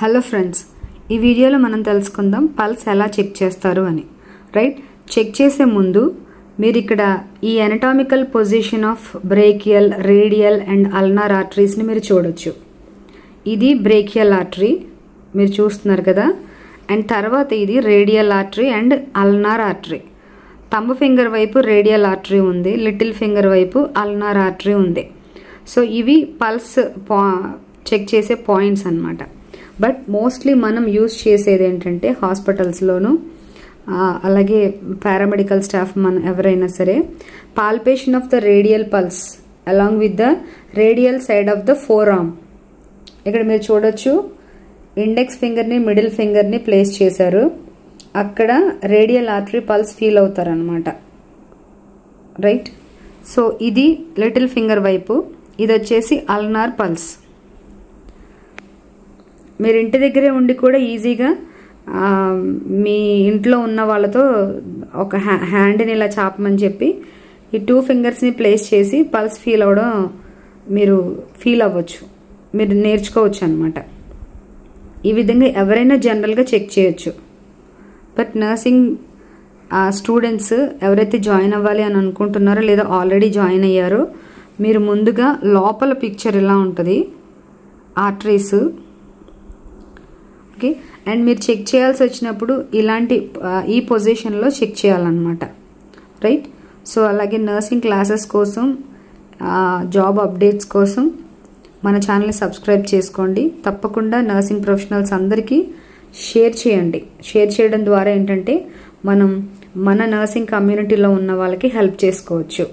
Hello friends, ఈ వీడియోలో మనం తెలుసుకుందాం పల్స్ ఎలా చెక్ చేస్తారు అని. రైట్, చెక్ చేసే ముందు మీరు ఇక్కడ ఈ anatomical position of brachial, radial and ulnar ఆర్టరీస్ని మీరు చూడొచ్చు. ఇది బ్రేకియల్ ఆర్టరీ మీరు చూస్తున్నారు కదా, అండ్ తర్వాత ఇది radial artery and ulnar artery. Thumb finger వైపు రేడియల్ ఆర్టరీ ఉంది, లిటిల్ ఫింగర్ వైపు అల్నార్ ఆర్టరీ ఉంది. సో ఇవి పల్స్ చెక్ చేసే పాయింట్స్ అన్నమాట. బట్ మోస్ట్లీ మనం యూజ్ చేసేది ఏంటంటే హాస్పిటల్స్లోనూ అలాగే పారామెడికల్ స్టాఫ్ మన ఎవరైనా సరే palpation of the radial pulse along with the radial side of the four arm. ఇక్కడ మీరు చూడొచ్చు, ఇండెక్స్ ఫింగర్ని మిడిల్ ఫింగర్ని ప్లేస్ చేశారు. అక్కడ రేడియల్ ఆర్టరీ పల్స్ ఫీల్ అవుతారనమాట. రైట్, సో ఇది లిటిల్ ఫింగర్ వైపు, ఇది వచ్చేసి అల్నార్ పల్స్. మీరు ఇంటి దగ్గరే ఉండి కూడా ఈజీగా మీ ఇంట్లో ఉన్న వాళ్ళతో ఒక హ్యాండ్ని ఇలా చాపమని చెప్పి ఈ 2 ఫింగర్స్ని ప్లేస్ చేసి పల్స్ ఫీల్ అవ్వడం మీరు ఫీల్ అవ్వచ్చు, మీరు నేర్చుకోవచ్చు అనమాట. ఈ విధంగా ఎవరైనా జనరల్గా చెక్ చేయొచ్చు. బట్ నర్సింగ్ స్టూడెంట్స్ ఎవరైతే జాయిన్ అవ్వాలి అని అనుకుంటున్నారో లేదా ఆల్రెడీ జాయిన్ అయ్యారో మీరు ముందుగా లోపల పిక్చర్ ఇలా ఉంటుంది ఆర్టరీస్. ఓకే, అండ్ మీరు చెక్ చేయాల్సి వచ్చినప్పుడు ఇలాంటి ఈ పొజిషన్లో చెక్ చేయాలన్నమాట. రైట్, సో అలాగే నర్సింగ్ క్లాసెస్ కోసం, జాబ్ అప్డేట్స్ కోసం మన ఛానల్ని సబ్స్క్రైబ్ చేసుకోండి. తప్పకుండా నర్సింగ్ ప్రొఫెషనల్స్ అందరికీ షేర్ చేయండి. షేర్ చేయడం ద్వారా ఏంటంటే మనం మన నర్సింగ్ కమ్యూనిటీలో ఉన్న వాళ్ళకి హెల్ప్ చేసుకోవచ్చు.